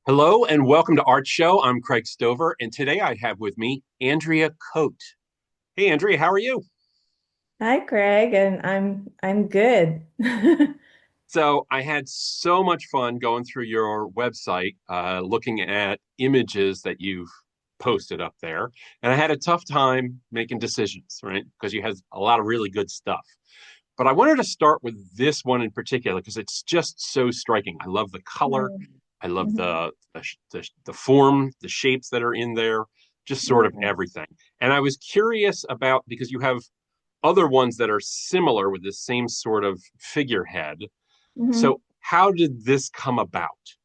Hello and welcome to ArtShow. I'm Craig Stover, and today I have with me Andrea Cote. Hey, Andrea, how are you? Hi, Craig, and I'm good. So I had so much fun going through your website, looking at images that you've posted up there, and I had a tough time making decisions, right? Because you had a lot of really good stuff. But I wanted to start with this one in particular because it's just so striking. I love the color. I love Mhm. the form, the shapes that are in there, just sort of Yeah. everything. And I was curious about because you have other ones that are similar with the same sort of figurehead. Hmm. So how did this come about?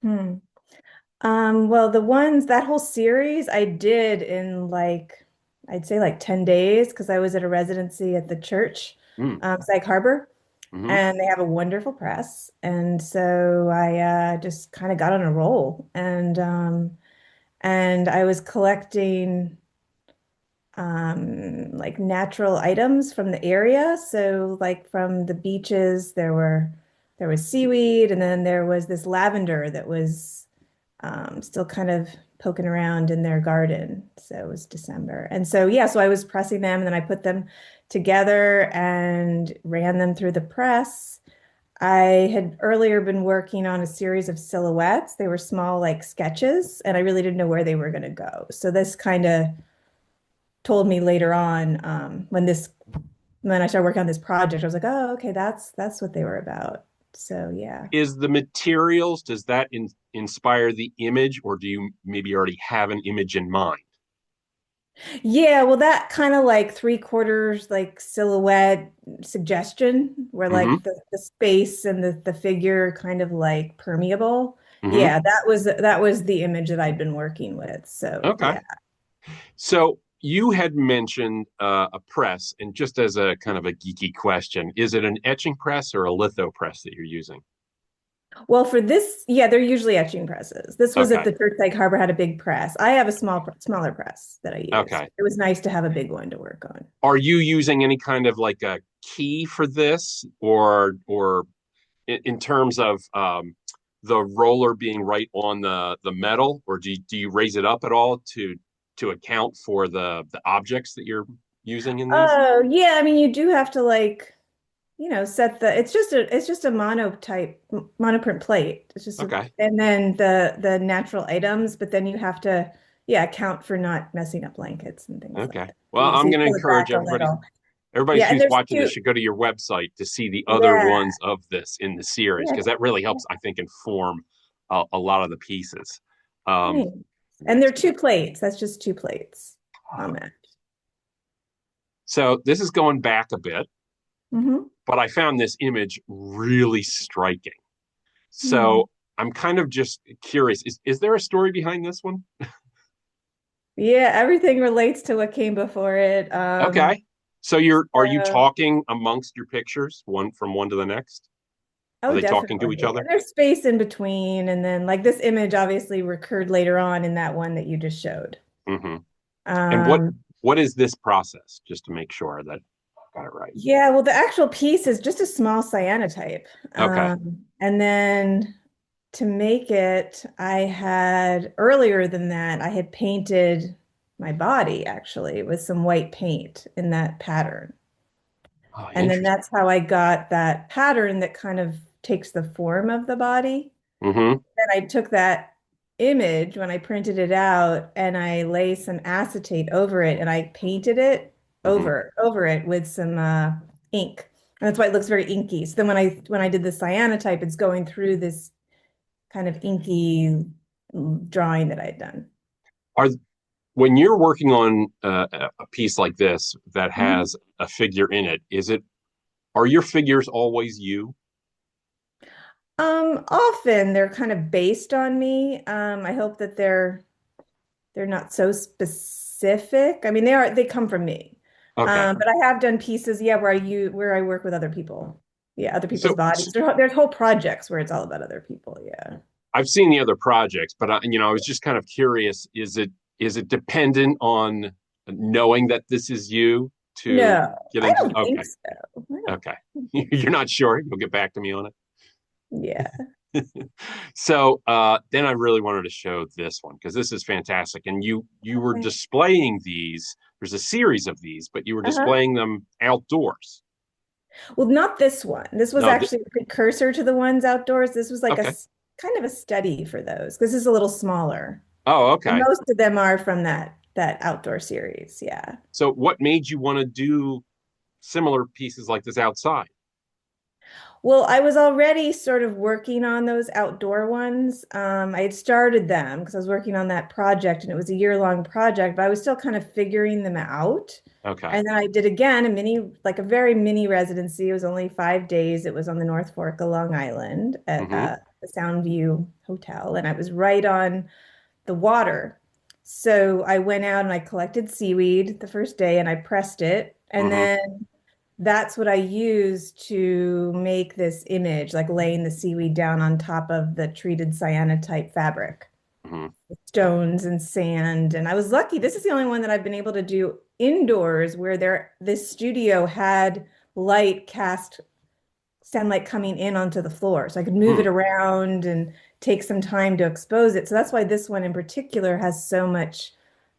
Hmm. Well, the ones that whole series I did in I'd say like 10 days because I was at a residency at the church, Mm, Sag Harbor, hmm. and they have a wonderful press. And so I just kind of got on a roll and I was collecting like natural items from the area. So like from the beaches, there was seaweed, and then there was this lavender that was still kind of poking around in their garden. So it was December. And so yeah, so I was pressing them and then I put them together and ran them through the press. I had earlier been working on a series of silhouettes. They were small like sketches, and I really didn't know where they were going to go. So this kind of told me later on when I started working on this project, I was like, oh, okay, that's what they were about. So yeah. Is the materials, does that inspire the image, or do you maybe already have an image in mind? Yeah, well, that kind of like three quarters like silhouette suggestion where Hmm. like the space and the figure kind of like permeable. Hmm. Yeah, that was the image that I'd been working with. So Okay. yeah. So you had mentioned a press, and just as a kind of a geeky question, is it an etching press or a litho press that you're using? Well, for this, yeah, they're usually etching presses. This was at Okay. the Church Lake Harbor had a big press. I have a smaller press that I use. Okay. It was nice to have a big one to work on. Are you using any kind of like a key for this, or in terms of the roller being right on the metal, or do you raise it up at all to account for the objects that you're using in these? Oh, yeah, I mean you do have to set it's just a monoprint plate. It's just Okay. and then the natural items, but then you have to yeah, account for not messing up blankets and things like Okay. that. Well, So I'm you going to pull it encourage back a everybody. little. Everybody Yeah, and who's there's watching this two. should go to your website to see the other Yeah. ones of this in the series Yeah. because that really helps, I think, inform a lot of the pieces. Um, Nice. And that's they're good. two plates. That's just two plates on that. So this is going back a bit, Hmm. but I found this image really striking. Hmm. So I'm kind of just curious, is there a story behind this one? Yeah, everything relates to what came before it. Okay. So are you So, talking amongst your pictures, one from one to the next? Are oh, they talking to each definitely. other? And there's space in between. And then like this image obviously recurred later on in that one that you just showed. Hmm. And what Um, what is this process, just to make sure that I got it right? yeah, well, the actual piece is just a small cyanotype. Okay. And then to make it, I had earlier than that, I had painted my body actually with some white paint in that pattern. Oh, And then interesting. that's how I got that pattern that kind of takes the form of the body. Hmm. Then I took that image when I printed it out and I lay some acetate over it and I painted it Hmm. over it with some ink. And that's why it looks very inky. So then when I did the cyanotype, it's going through this kind of inky drawing that I had done. Are When you're working on a piece like this that Mhm. has a figure in it, are your figures always you? Often they're kind of based on me. I hope that they're not so specific. I mean, they come from me. Okay. But I have done pieces, yeah, where I work with other people. Yeah, other people's So bodies. There's whole projects where it's all about other people. Yeah. I've seen the other projects, but I was just kind of curious. Is it dependent on knowing that this is you to No, get I into? don't think Okay, so. I don't. okay. You're not sure. You'll get back to me on it. Yeah. So then I really wanted to show this one because this is fantastic. And you were Okay. displaying these. There's a series of these, but you were Uh-huh. displaying them outdoors. Well, not this one. This was No, actually a precursor to the ones outdoors. This was like a okay. kind of a study for those because this is a little smaller. Oh, But okay. most of them are from that outdoor series. Yeah. So what made you want to do similar pieces like this outside? Well, I was already sort of working on those outdoor ones. I had started them because I was working on that project and it was a year-long project, but I was still kind of figuring them out. Okay. And then I did again a mini, like a very mini residency. It was only 5 days. It was on the North Fork of Long Island at Mm-hmm. the Soundview Hotel, and I was right on the water. So I went out and I collected seaweed the first day and I pressed it. And Mm-hmm. then that's what I used to make this image, like laying the seaweed down on top of the treated cyanotype fabric, Mm-hmm. stones and sand. And I was lucky. This is the only one that I've been able to do indoors where this studio had light cast sunlight coming in onto the floor. So I could move it Mm-hmm. around and take some time to expose it. So that's why this one in particular has so much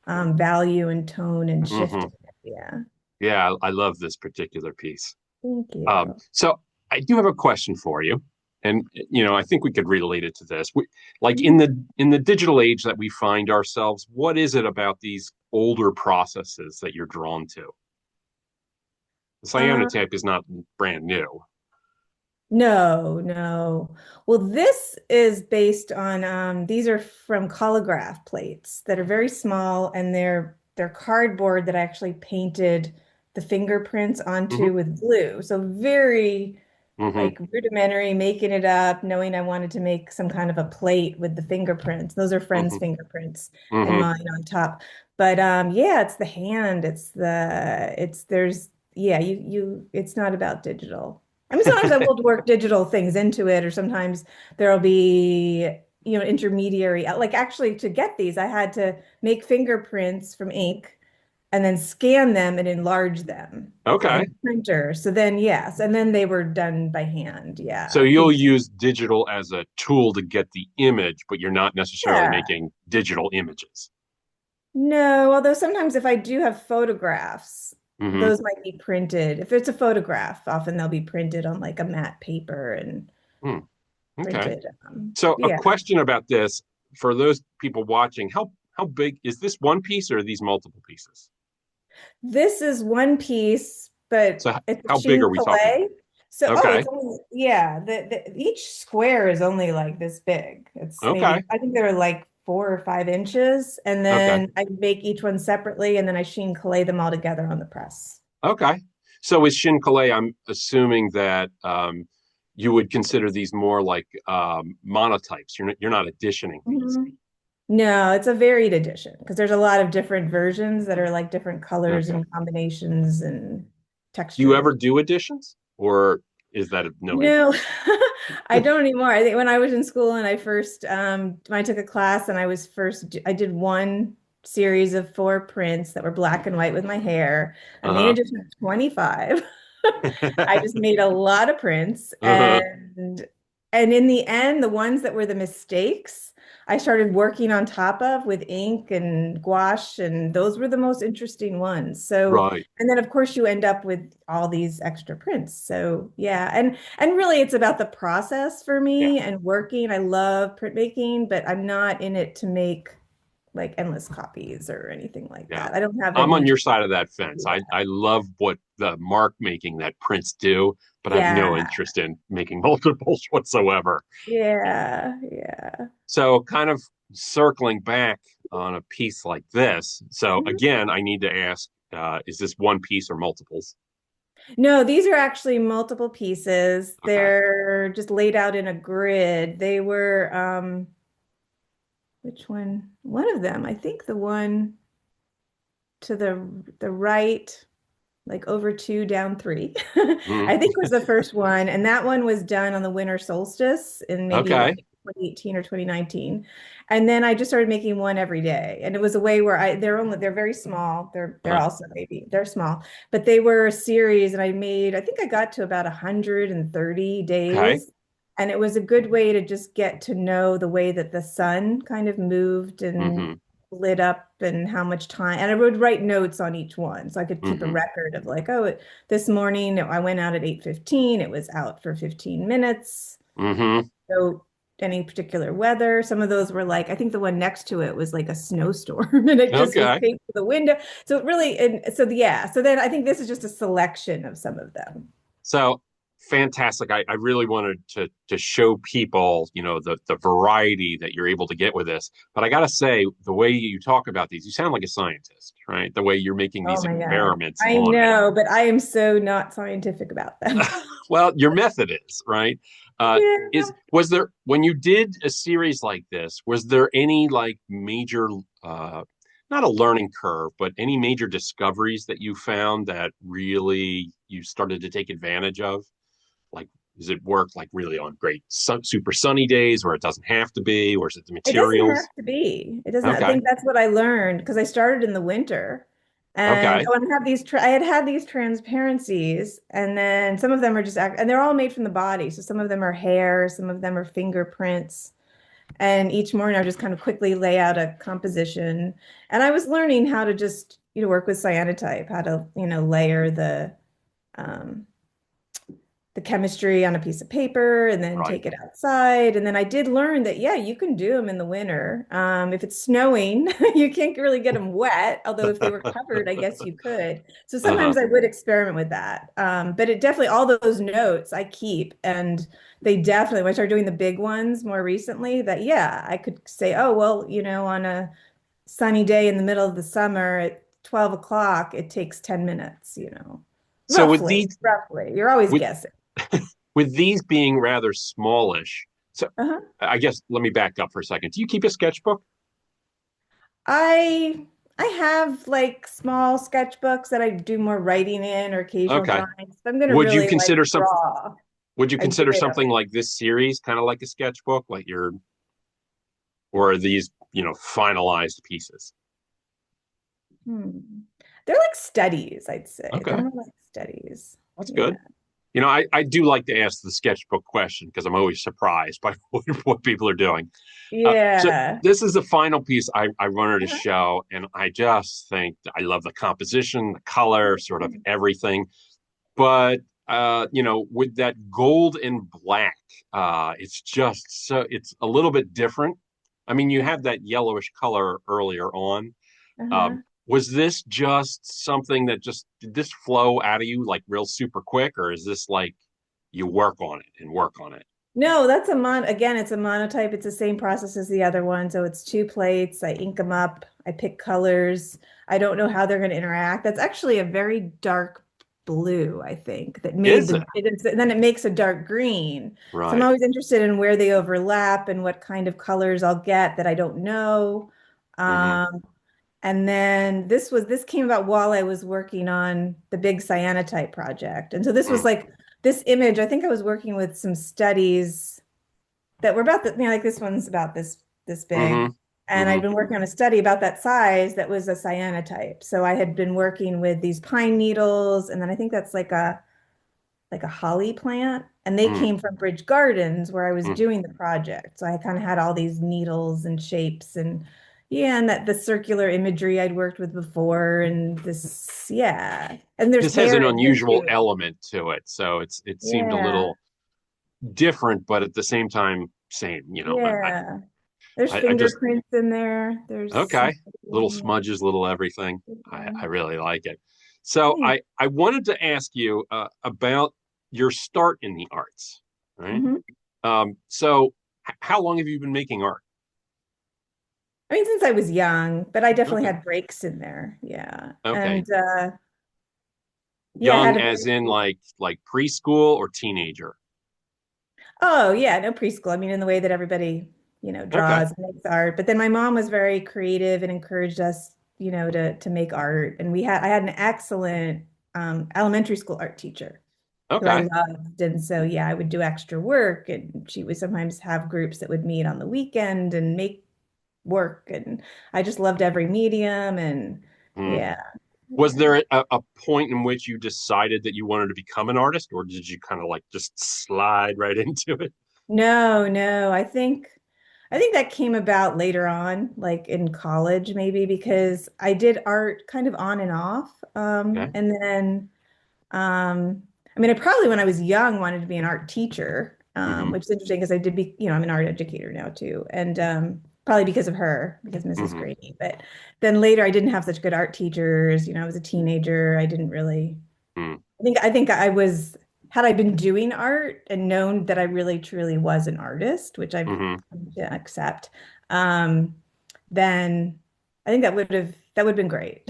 value and tone and shift Mm-hmm. in it. Yeah. Yeah, I love this particular piece. Thank you. So I do have a question for you, and I think we could relate it to this. Like in Mhm. the digital age that we find ourselves, what is it about these older processes that you're drawn to? The Uh, cyanotype is not brand new. no, no. Well, this is based on these are from collograph plates that are very small and they're cardboard that I actually painted the fingerprints Hmm. onto with glue. So very Hmm. like rudimentary, making it up, knowing I wanted to make some kind of a plate with the fingerprints. Those are friends' Hmm. fingerprints and Hmm. mine on top. But yeah, it's the hand. It's there's yeah, it's not about digital. I mean, sometimes I will work digital things into it, or sometimes there'll be, intermediary. Like actually to get these, I had to make fingerprints from ink and then scan them and enlarge them in Okay. the printer. So then, yes, and then they were done by hand. So Yeah. you'll use digital as a tool to get the image, but you're not necessarily Yeah. making digital images. No, although sometimes if I do have photographs, Hmm. those might be printed. If it's a photograph, often they'll be printed on like a matte paper and Hmm. Okay. printed. So a Yeah. question about this for those people watching, how big is this one piece or are these multiple pieces? This is one piece, but So it's a how big are sheen we talking about? fillet. So, oh, Okay. it's only, yeah, each square is only like this big. It's Okay. maybe, I think they're like 4 or 5 inches. And Okay. then I make each one separately and then I sheen fillet them all together on the press. Okay. So with Shin Kalei, I'm assuming that you would consider these more like monotypes. You're not additioning these. Mhm. No, it's a varied edition because there's a lot of different versions that are like different colors Okay. and combinations and Do you ever textures. do additions, or is that of no No, interest? I don't anymore. I think when I was in school and I first when I took a class and I did one series of 4 prints that were black and white with my hair. I made a Uh-huh. edition of 25. I just made a lot of prints Uh-huh. and in the end, the ones that were the mistakes, I started working on top of with ink and gouache, and those were the most interesting ones. So, Right. and then of course you end up with all these extra prints. So, yeah, and really it's about the process for Yeah. me and working. I love printmaking, but I'm not in it to make like endless copies or anything like Yeah. that. I don't have a I'm on niche. your side of that fence. I love what the mark making that prints do, but I have no Yeah. interest in making multiples whatsoever. Yeah. Yeah. So, kind of circling back on a piece like this. So, Mhm. again, I need to ask, is this one piece or multiples? No, these are actually multiple pieces. Okay. They're just laid out in a grid. They were, which one? One of them, I think the one to the right, like over two, down three, Mhm. I think was the first one. And that one was done on the winter solstice in maybe Okay. like 2018 or 2019. And then I just started making one every day. And it was a way where they're very small. They're Uh, also maybe they're small, but they were a series and I think I got to about 130 okay. days. And it was a good way to just get to know the way that the sun kind of moved and Hmm. lit up and how much time. And I would write notes on each one so I could keep a Hmm. record of like, oh, this morning I went out at 8:15. It was out for 15 minutes. Hmm. So any particular weather. Some of those were like, I think the one next to it was like a snowstorm and it just was Okay. taped to the window. So it really, and so yeah, so then I think this is just a selection of some of them. So fantastic. I really wanted to show people, the variety that you're able to get with this. But I gotta say, the way you talk about these, you sound like a scientist, right? The way you're making Oh these my God. experiments I on it. know, but I am so not scientific about them. Well, your method is, right? Yeah. Is was there when you did a series like this, was there any like major not a learning curve, but any major discoveries that you found that really you started to take advantage of? Like, does it work like really on great super sunny days where it doesn't have to be, or is it the It doesn't have materials? to be. It doesn't. I Okay. think that's what I learned because I started in the winter, and Okay. oh, and I have these. I had these transparencies, and then some of them are just, and they're all made from the body. So some of them are hair, some of them are fingerprints, and each morning I would just kind of quickly lay out a composition, and I was learning how to just work with cyanotype, how to layer um, the chemistry on a piece of paper and then Right. take it outside. And then I did learn that, yeah, you can do them in the winter. If it's snowing, you can't really get them wet. Although if they were covered, I guess you could. So Uh-huh. sometimes I would experiment with that. But it definitely, all those notes I keep. And they definitely, when I started doing the big ones more recently, that, yeah, I could say, oh, well, on a sunny day in the middle of the summer at 12 o'clock, it takes 10 minutes, So with roughly, these roughly. You're always with guessing. with these being rather smallish, so Uh-huh. I guess let me back up for a second. Do you keep a sketchbook? I I have like small sketchbooks that I do more writing in or occasional Okay. drawings. If I'm gonna Would you really like consider some draw, would you I do consider it on something like this series kind of like a sketchbook, like your or are these, finalized pieces? hmm. They're like studies, I'd say. They're Okay. more like studies. That's Yeah. good. I do like to ask the sketchbook question because I'm always surprised by what people are doing. So Yeah. this is the final piece I wanted to Uh-huh. show, and I just think I love the composition, the color, sort of everything. But with that gold and black, it's just so it's a little bit different. I mean, you have that yellowish color earlier on. Uh-huh. Was this just something that just did this flow out of you like real super quick, or is this like you work on it and work on it? No, that's a again, it's a monotype. It's the same process as the other one. So it's two plates. I ink them up. I pick colors. I don't know how they're going to interact. That's actually a very dark blue, I think, that made Is it and then it makes a dark green. So I'm right? always interested in where they overlap and what kind of colors I'll get that I don't know. Hmm. Um, and then this came about while I was working on the big cyanotype project. And so this was like this image, I think I was working with some studies that were about the, like this one's about this Hmm. big. And Hmm. I'd been working on a study about that size that was a cyanotype. So I had been working with these pine needles, and then I think that's like a holly plant. And they Hmm. came from Bridge Gardens where I was Hmm. doing the project. So I kind of had all these needles and shapes and yeah, and that the circular imagery I'd worked with before and this, yeah. And there's This has hair an in here unusual too. element to it, so it seemed a Yeah. little different, but at the same time, same. Yeah. There's I just fingerprints in there. There's some, okay, little smudges, little everything. I yeah. really like it. So Thanks. I wanted to ask you about your start in the arts, right? Mhm. So how long have you been making art? I mean, since I was young, but I definitely Okay, had breaks in there. Yeah. okay, And yeah, I had young a as in like preschool or teenager. oh yeah, no preschool. I mean, in the way that everybody, Okay, draws and makes art. But then my mom was very creative and encouraged us, to make art. And I had an excellent elementary school art teacher who I okay. loved. And so yeah, I would do extra work and she would sometimes have groups that would meet on the weekend and make work. And I just loved every medium and Hmm. yeah. Was Yeah. there a point in which you decided that you wanted to become an artist, or did you kind of like just slide right into it? No, no. I think that came about later on, like in college maybe because I did art kind of on and off. Okay. And then I mean, I probably when I was young wanted to be an art teacher, Hmm. which is interesting because I did be, I'm an art educator now too. And probably because of her, because Mrs. Hmm. Grady. But then later I didn't have such good art teachers. I was a teenager. I didn't really Hmm. I think I was, had I been doing art and known that I really truly was an artist, which I've Hmm. come to accept, um, then I think that would have been great.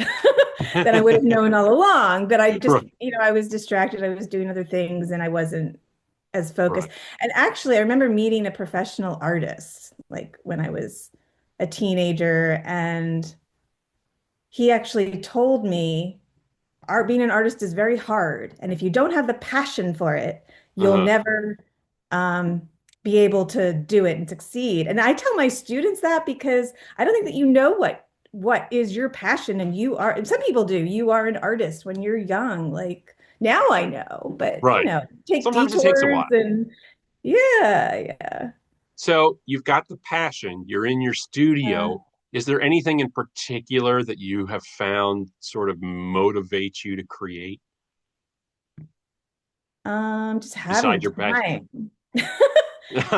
Then I would have known all along, but I just, Right. I was distracted. I was doing other things and I wasn't as focused. Right. And actually, I remember meeting a professional artist like when I was a teenager, and he actually told me art being an artist is very hard. And if you don't have the passion for it, you'll Uh-huh. never um, be able to do it and succeed. And I tell my students that because I don't think that you know what is your passion, and you are, and some people do. You are an artist when you're young. Like now I know, but Right. take Sometimes it takes a detours while. and yeah, yeah. So you've got the passion, you're in your studio. Is there anything in particular that you have found sort of motivates you to create Just having besides your passion? time.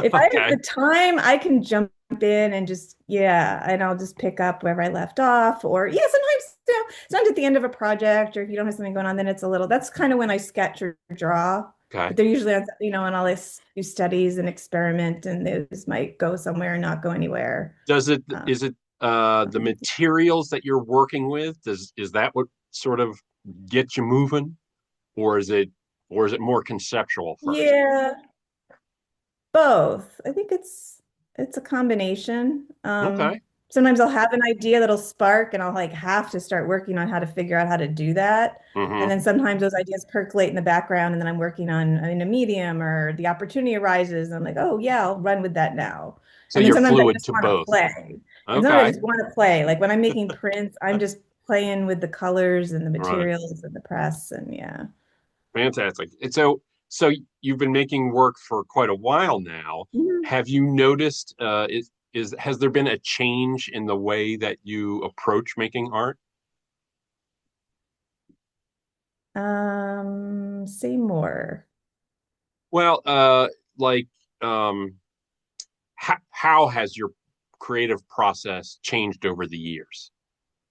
If I have Okay. the time, I can jump in and just, yeah, and I'll just pick up wherever I left off. Or yeah, sometimes at the end of a project, or if you don't have something going on, then it's a little, that's kind of when I sketch or draw. Okay. But they're usually on all this do studies and experiment, and those might go somewhere and not go anywhere. Does it Um, is it the materials that you're working with? Is that what sort of gets you moving? Or is it more conceptual first? yeah, both. I think it's a combination. Okay. Sometimes I'll have an idea that'll spark and I'll like have to start working on how to figure out how to do that. And Hmm. then sometimes those ideas percolate in the background and then I'm working on in a medium or the opportunity arises and I'm like, oh yeah, I'll run with that now. So And then you're sometimes I fluid just to want to both. play. And sometimes I Okay. just want to play. Like when I'm making prints, I'm just playing with the colors and the Right. materials and the press and yeah. Fantastic. And so you've been making work for quite a while now. Mhm. Have you noticed has there been a change in the way that you approach making art? Say more. Well, like um how has your creative process changed over the years?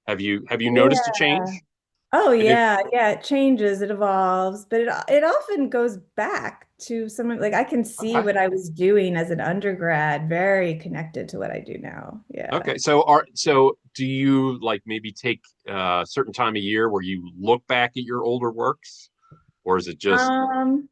Have you noticed a Yeah. change? Oh And if yeah, yeah, it changes, it evolves, but it often goes back to someone like I can see okay. what I was doing as an undergrad, very connected to what I do now. Yeah. Okay. So do you like maybe take a certain time of year where you look back at your older works? Or is it just Not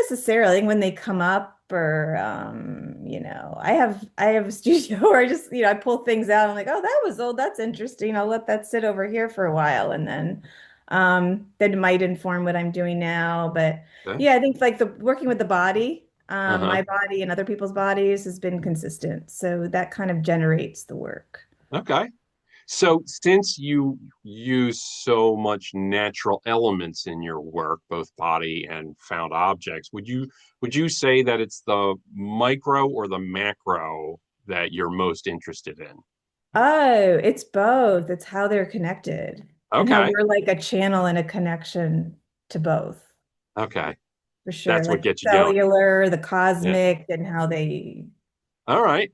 necessarily when they come up or I have a studio where I just, I pull things out. I'm like, oh, that was old. That's interesting. I'll let that sit over here for a while and then that might inform what I'm doing now. But okay? yeah, I think like the working with the body, Uh-huh. my body and other people's bodies has been consistent. So that kind of generates the work. Okay. So since you use so much natural elements in your work, both body and found objects, would you say that it's the micro or the macro that you're most interested in? Oh, it's both. It's how they're connected and how Okay. we're like a channel and a connection to both. Okay. For sure. That's what Like gets you going. cellular, the Yeah. cosmic, and how they. All right.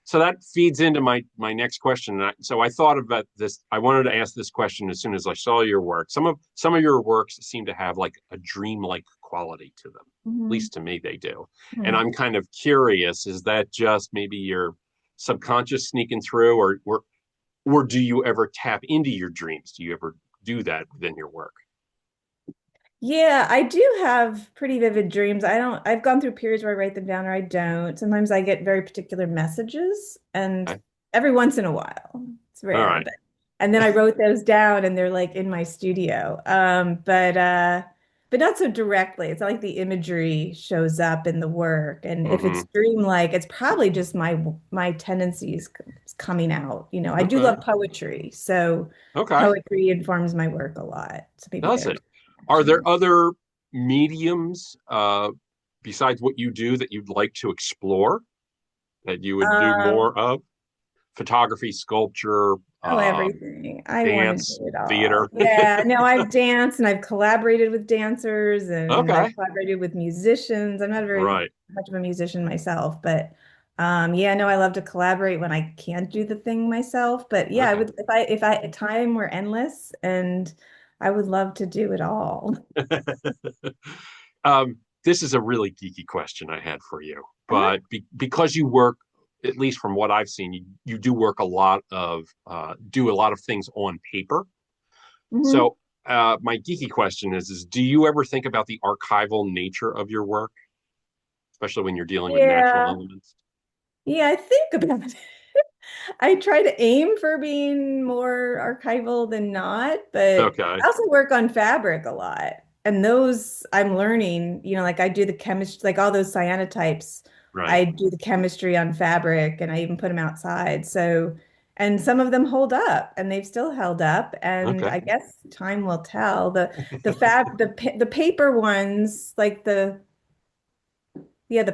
So that feeds into my next question. So I thought about this. I wanted to ask this question as soon as I saw your work. Some of your works seem to have like a dreamlike quality to them. At Mhm. least to me, they do. And Hmm. I'm kind of curious: is that just maybe your subconscious sneaking through, or do you ever tap into your dreams? Do you ever do that within your work? Yeah, I do have pretty vivid dreams. I've gone through periods where I write them down or I don't. Sometimes I get very particular messages, and Okay. every once in a while, it's All rare, right. but and then I wrote those down and they're like in my studio. But not so directly. It's not like the imagery shows up in the work. And if Mm-hmm. it's dreamlike, it's probably just my tendencies coming out. I do Okay. love poetry, so Okay. poetry informs my work a lot. So maybe Does there's it? a Are connection there there. other mediums besides what you do that you'd like to explore, that you would do Um, more of? Photography, sculpture, Oh, everything. I want to do dance, it all. theater. Yeah, no, I've danced and I've collaborated with dancers and I've Okay, collaborated with musicians. I'm not very right. much of a musician myself, but yeah, no, I love to collaborate when I can't do the thing myself. But yeah, I Okay. would if I time were endless and I would love to do it all. This is a really geeky question I had for you, Uh-huh. but because you work, at least from what I've seen, you do work a lot of do a lot of things on paper. Hmm. So my geeky question is do you ever think about the archival nature of your work, especially when you're dealing with natural Yeah. elements? Yeah, I think about it. I try to aim for being more archival than not, but Okay, I also work on fabric a lot. And those I'm learning, like I do the chemistry, like all those cyanotypes, right. I do the chemistry on fabric and I even put them outside. So, and some of them hold up and they've still held up. And Okay. I guess time will tell. The paper ones, like the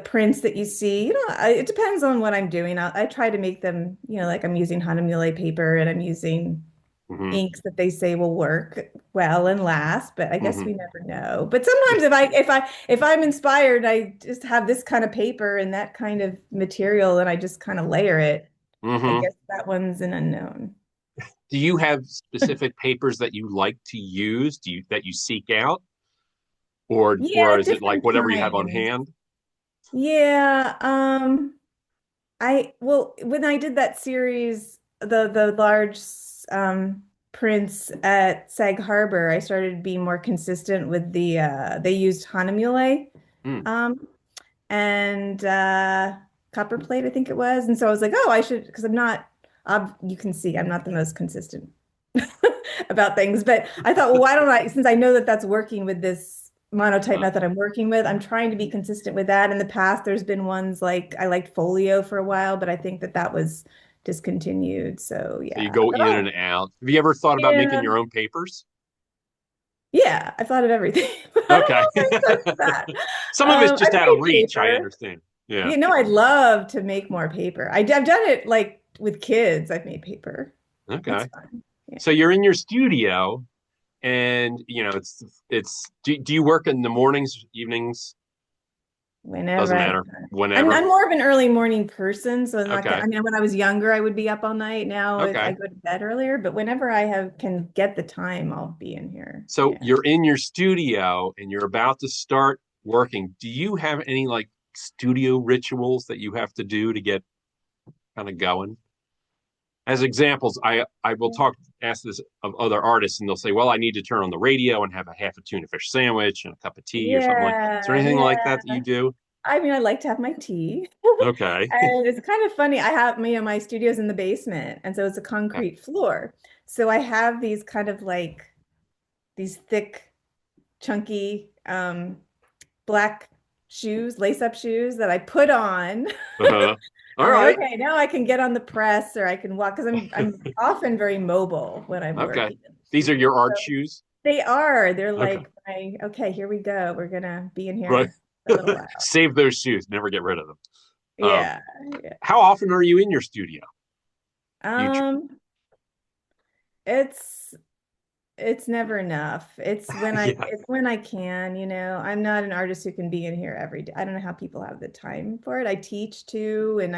prints that you see, it depends on what I'm doing. I try to make them, like I'm using Hanamule paper and I'm using Hmm. inks that they say will work well and last, but I guess Hmm. we never know. But sometimes if I'm inspired, I just have this kind of paper and that kind of material and I just kind of layer it. I Hmm. guess that one's an unknown. Do you have specific papers that you like to use? Do you that you seek out, or Yeah, is it like different whatever you have on kinds. hand? Yeah, well, when I did that series, the large prints at Sag Harbor, I started being more consistent with they used Hanamule Mm. um and copper plate, I think it was. And so I was like, oh, I should, because I'm not you can see I'm not the most consistent about things. But I thought, well, why don't I, since I know that that's working with this monotype Uh, method I'm working with, I'm trying to be consistent with that. In the past, there's been ones like I liked folio for a while, but I think that that was discontinued. So so you yeah. go But in and out. Have you ever thought about making yeah, your own papers? yeah, I thought of everything. I don't Okay. know if I touched that. Some of it's just I've out of made reach. I paper. understand. Yeah. I'd love to make more paper. I've done it like with kids. I've made paper. It's Okay. fun. Yeah. So you're in your studio, and it's. Do you work in the mornings, evenings? Whenever Doesn't I have matter. time. I'm Whenever. more of an early morning person, so I'm not gonna, Okay. I mean, when I was younger, I would be up all night. Now I Okay. go to bed earlier, but whenever I have can get the time, I'll be in here. So Yeah. you're in your studio and you're about to start working. Do you have any like studio rituals that you have to do to get kind of going? As examples, I will ask this of other artists, and they'll say, "Well, I need to turn on the radio and have a half a tuna fish sandwich and a cup of tea or something like." Is there Yeah, anything like that yeah. that you do? I mean, I like to have my tea. Okay. And it's kind of funny. I have my studio's in the basement, and so it's a concrete floor. So I have these kind of like these thick, chunky, black shoes, lace-up shoes that I put on. Uh-huh. All I'm like, right. okay, now I can get on the press or I can walk because I'm often very mobile when I'm Okay. working in the These are studio. your art So shoes. they are. They're Okay. like okay, here we go. We're gonna be in Right. here for a little while. Save those shoes. Never get rid of them. Um, Yeah. Yeah. how often are you in your studio? Do you? Um, it's It's never enough. Yeah. It's when I can, I'm not an artist who can be in here every day. I don't know how people have the time for it. I teach too, and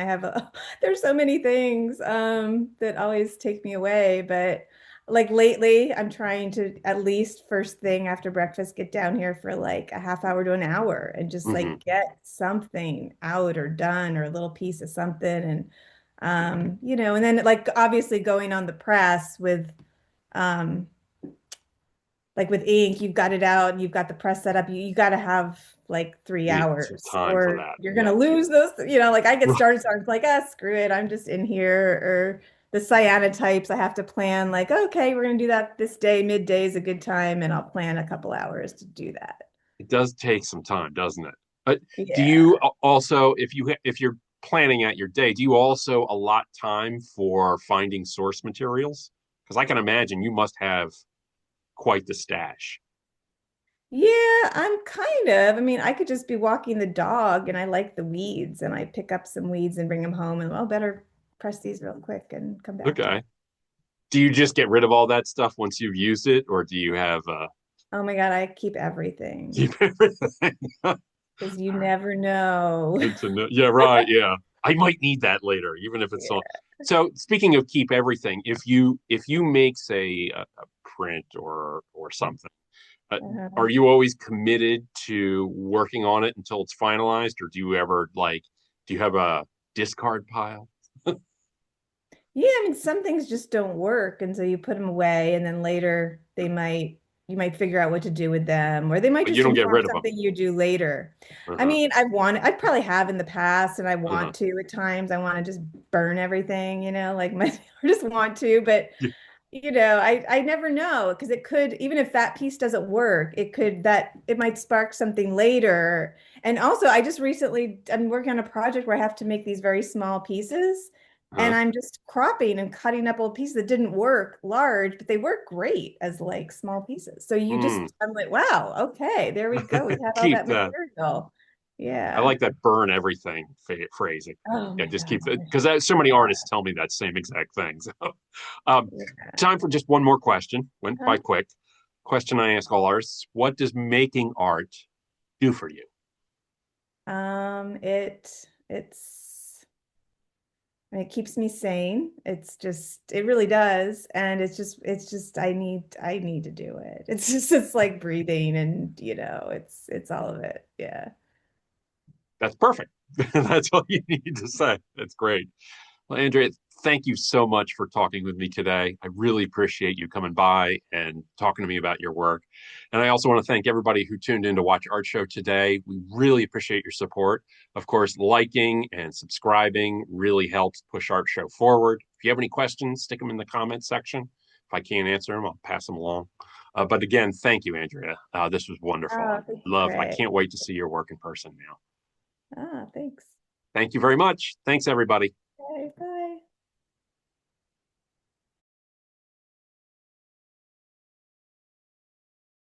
there's so many things that always take me away, but like lately, I'm trying to at least first thing after breakfast get down here for like a half hour to an hour and just Hmm. like get something out or done or a little piece of something and then like obviously going on the press with um like with ink, you've got it out and you've got the press set up. You got to have like three Need some hours time for or that. you're going to Yeah. lose those. Like I get started, so I'm like, screw it. I'm just in here. Or the cyanotypes, I have to plan like, okay, we're going to do that this day. Midday is a good time. And I'll plan a couple hours to do that. It does take some time, doesn't it? But do Yeah. you also, if you're planning out your day, do you also allot time for finding source materials? Because I can imagine you must have quite the stash. Yeah, I'm kind of. I mean, I could just be walking the dog and I like the weeds and I pick up some weeds and bring them home and well, better press these real quick and come back to it. Okay. Do you just get rid of all that stuff once you've used it, or do you have Oh my God, I keep everything keep everything? because you never know. Good to know. Yeah, right. Yeah. I might need that later, even if it's not. Yeah. So speaking of keep everything, if you make say a print or something, uh, Uh-huh. are you always committed to working on it until it's finalized, or do you ever like do you have a discard pile? Yeah, I mean, some things just don't work, and so you put them away, and then later you might figure out what to do with them, or they might But you just don't get inform rid of them. something you do later. I Uh-huh. mean, I probably have in the past, and I Uh-huh. want to at times. I want to just burn everything, like my, I just want to, but Yeah. I never know because it could, even if that piece doesn't work, it might spark something later. And also, I'm working on a project where I have to make these very small pieces. And Uh-huh. I'm just cropping and cutting up old pieces that didn't work large, but they work great as like small pieces. So Mm. I'm like, wow, okay, there we go. We had all Keep that that. material. I Yeah. like that burn everything phrasing. Oh Yeah, my just God. keep it because so many artists tell me that same exact thing. So, um, Yeah. time for just one more question. Went by Huh? quick. Question I ask all artists: what does making art do for you? It's and it keeps me sane. It really does. And I need to do it. It's like breathing and, it's all of it. Yeah. That's perfect. That's all you need to say. That's great. Well, Andrea, thank you so much for talking with me today. I really appreciate you coming by and talking to me about your work. And I also want to thank everybody who tuned in to watch Art Show today. We really appreciate your support. Of course, liking and subscribing really helps push Art Show forward. If you have any questions, stick them in the comments section. If I can't answer them, I'll pass them along. But again, thank you, Andrea. This was wonderful. Oh, thank you, I Craig. can't wait to see your work in person now. Ah, thanks. Thank you very much. Thanks, everybody. Okay.